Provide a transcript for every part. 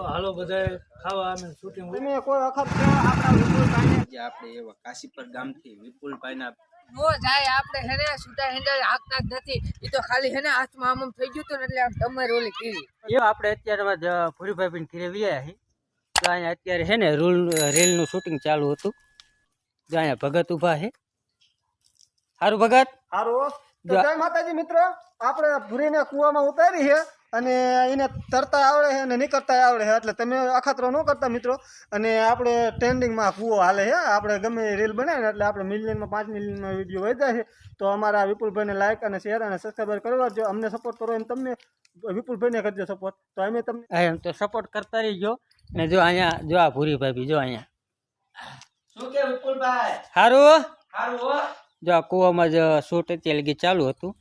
હાલો બધાય ખાવા અમે શૂટિંગ તમે કોઈ વખત આપણા વિપુલભાઈને જે આપણે એવા કાશીપર ગામથી વિપુલભાઈના નો જાય આપણે હેને સુતા હેન્ડલ હાકતા જ નથી એ તો ખાલી હેને હાથમાં આમ થઈ ગયું તો એટલે આમ તમારે ઓલી કીધી એ આપણે અત્યારે ભૂરીભાઈ બિન ઘરે વ્યા હી તો અહીંયા અત્યારે હે ને રેલનું શૂટિંગ ચાલુ હતું જો અહીંયા ભગત ઊભા છે સારું ભગત સારું તો જય માતાજી મિત્રો આપણે ભૂરીને કૂવામાં ઉતારી છે અને એને તરતા આવડે છે અને નીકળતા આવડે છે એટલે તમે અખતરો ન કરતા મિત્રો અને આપણે ટ્રેન્ડિંગમાં કૂવો હાલે છે આપણે ગમે રીલ બનાવીએ ને એટલે આપણે મિલિયનમાં 5 મિલિયનમાં વિડીયો વધ્યા છે તો અમારા વિપુલભાઈને લાઈક અને શેર અને સબસ્ક્રાઈબર કરવા જો અમને સપોર્ટ કરો એમ તમને વિપુલભાઈને કરજો સપોર્ટ તો અમે તમને એમ તો સપોર્ટ કરતા રહીજો ને જો અહીંયા જો આ ભૂરીભાઈ બી જો અહીંયા શું કે વિપુલભાઈ સારું સારું જો આ કૂવામાં જ શૂટ અત્યારે લગી ચાલુ હતું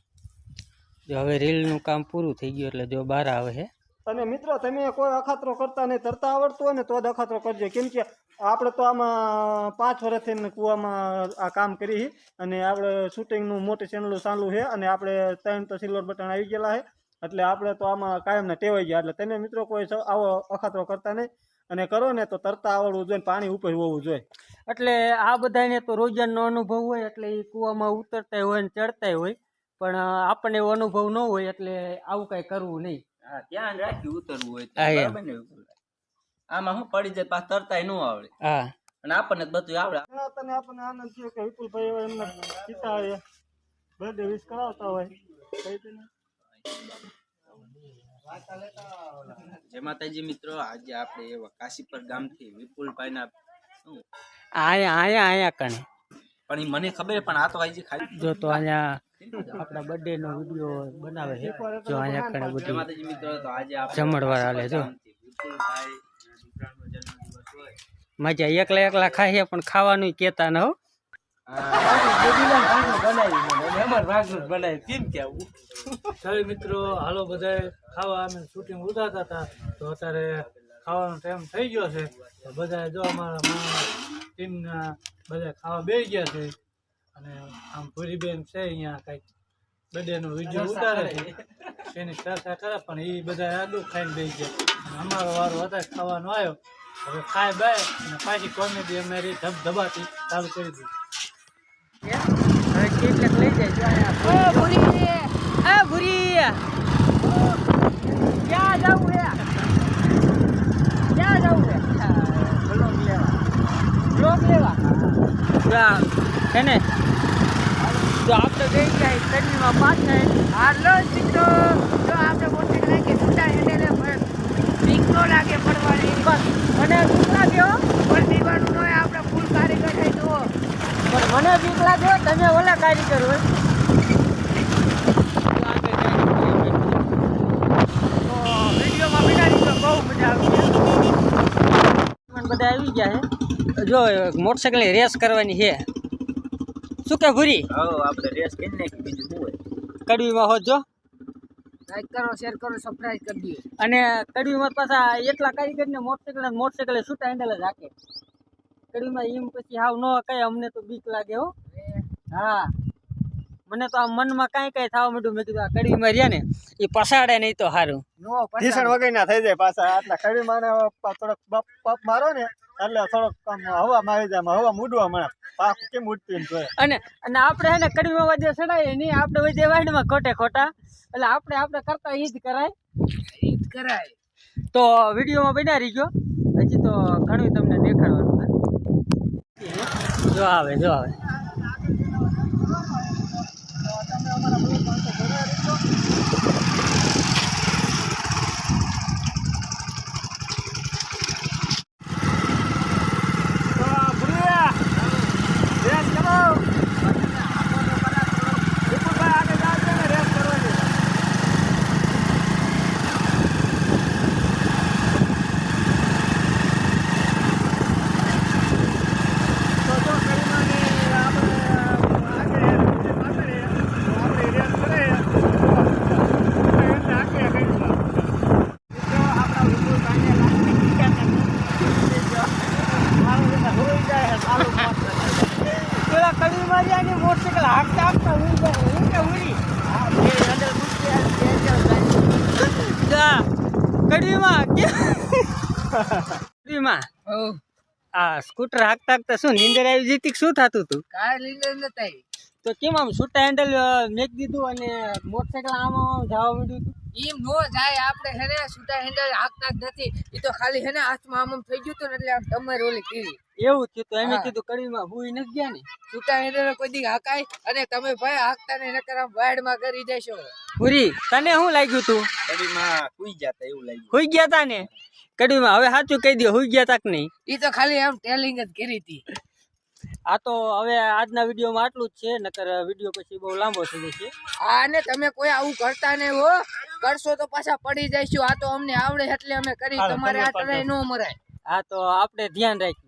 જો હવે રીલનું કામ પૂરું થઈ ગયું એટલે જો બહાર આવે છે અને મિત્રો તમે કોઈ અખાતરો કરતા નહીં તરતા આવડતું હોય ને તો જ અખાતરો કરજો કેમ કે આપણે તો આમાં 5 વર્ષથી કૂવામાં આ કામ કરી અને આપણે શૂટિંગનું મોટી ચેનલો ચાલુ છે અને આપણે 3 તો સિલ્વર બટન આવી ગયેલા છે એટલે આપણે તો આમાં કાયમને ટેવાઈ ગયા એટલે તમે મિત્રો કોઈ આવો અખાતરો કરતા નહીં અને કરો ને તો તરતા આવડવું જોઈએ પાણી ઉપર હોવું જોઈએ એટલે આ બધાને તો રોજાનો અનુભવ હોય એટલે એ કૂવામાં ઉતરતા હોય ને ચડતા હોય પણ આપણને એવો અનુભવ ન હોય એટલે આવું કઈ કરવું નહીં. હા ધ્યાન રાખી ઉતરવું હોય તો બરાબર ને વિપુલભાઈ આમાં હું પડી જાય પાછ તરતાય ન આવડે હા અને આપણને બધું આવડે તને આપણને આનંદ થયો કે વિપુલભાઈ એમના પિતા બર્થડે વિશ કરાવતા હોય જય માતાજી મિત્રો આજે આપણે એવા કાશીપર ગામથી વિપુલભાઈના અહીંયા કણે પણ એ મને ખબર પણ આ તો હજી ખાલી જો તો અહીંયા આપણા બર્થડે નો વિડીયો બનાવે છે જો અહીંયા કણે જય બધું માતાજી મિત્રો તો આજે આપણે જમણવાર હાલે જો વિપુલભાઈ વિક્રાંતનો જન્મદિવસ હોય મજા એકલા ખાઈએ પણ ખાવાનું કેતા ન હો ચાલો મિત્રો હાલો બધાય ખાવા અમે શૂટિંગ ઉતારતા હતા તો અત્યારે ખાવાનો ટાઈમ થઈ ગયો છે તો બધા જો અમારા ટીમના બધા ખાવા બેસી ગયા છે અને આમ ભૂરીબેન છે અહીંયા કંઈક બર્થડેનો વિડીયો ઉતારે છે એની ચર્ચા કરે પણ એ બધા આડું ખાઈને બેસી ગયા અને અમારો વારો અત્યારે ખાવાનો આવ્યો હવે ખાઈ બાય અને પાછી કોમેડી અમારી ધબધબાટી ચાલુ કરી દીધી હવે કેટલેક લઈ જાય જો અહીંયા ભૂરી ક્યાં જવું હે બ્લોગ લેવા છે ને જો આપણે ગઈ જાય કડીમાં પાછળ હાલો મિત્રો જો આપણે મોટી નાખી સુતા હેન્ડલે બીક નો લાગે પડવાની બસ મને બીક લાગે હો પણ દીવાનું ન હોય આપણે ફૂલ કારીગર થઈ જુઓ પણ મને બીક લાગે હો તમે ઓલા કારીગર હોય વિડીયોમાં બનાવી તો બહુ મજા આવી બધા આવી ગયા છે જો મોટરસાઇકલ ની રેસ કરવાની છે શું કે ભૂરી હવે આપણે રેસ કરી નાખી બીજું શું હોય કડવીમાં હોત જો લાઈક કરો શેર કરો સબસ્ક્રાઇબ કરી દઈએ અને કડવીમાં પાછા એટલા કારીગર ને મોટરસાઇકલ છૂટા હેન્ડલ જ રાખે કડવીમાં એમ પછી હાવ ન કઈ અમને તો બીક લાગે હો હા મને તો આ મનમાં કાંઈ થવા માંડ્યું મેં કીધું આ કડવીમાં રહ્યા ને એ પસાડે નહીં તો સારું નો ઢીસણ વગર ના થઈ જાય પાછા આટલા ખડી માને થોડોક પપ મારો ને એટલે થોડોક હવા મારી જાય હવા મૂડવા મળે પાક કેમ ઉડતી જોઈએ અને આપણે હે ને કડવીમાં વાજે ચડાવીએ નહીં આપણે વજે વાડમાં ખોટા એટલે આપણે કરતા ઈ જ કરાય ઈદ કરાય તો વિડીયોમાં બન્યા રહી ગયો હજી તો ઘણું તમને દેખાડવાનું જો આવે પેલા કડી મારી મોટરસાઇકલ હાંકતા ઉડી કડીમાં માં હો આ સ્કૂટર હાંકતા હાંકતા શું નીંદર આવી જતી કે શું થતું હતું? કાંઈ લીધે નતા તો કેમ આમ છૂટા હેન્ડલ મેક દીધું અને મોટરસાયકલ આમાં જવા માંડ્યું હતું? એમ નો જાય આપણે હેને છૂટા હેન્ડલ હાંકતા જ નથી એ તો ખાલી હેને હાથમાં આમ થઈ ગયું હતું ને એટલે આમ ડમર ઓલી કરી એવું થયું તો એમે હા. કીધું કડીમાં હુઈ નથી ગયા ને? છૂટા હેન્ડલ કોઈ દી હાંકાય અને તમે ભાઈ હાંકતા ને નકર આમ વાડમાં કરી દેશો પૂરી તને શું લાગ્યું તું? કડીમાં કુઈ જતા એવું લાગ્યું. હુઈ ગયા તા ને કડીમાં? હવે સાચું કહી દો, હુઈ ગયા તા કે નહીં? એ તો ખાલી આમ ટેલિંગ જ કરી હતી આ તો હવે આજના વિડીયોમાં આટલું જ છે, નકર વિડીયો પછી બહુ લાંબો થઈ જશે. અને તમે કોઈ આવું કરતા નહીં હો કરશો તો પાછા પડી જઈશું આ તો અમને આવડે એટલે અમે કરી તમારે આ ટરાય ન મરાય આ તો આપણે ધ્યાન રાખીએ.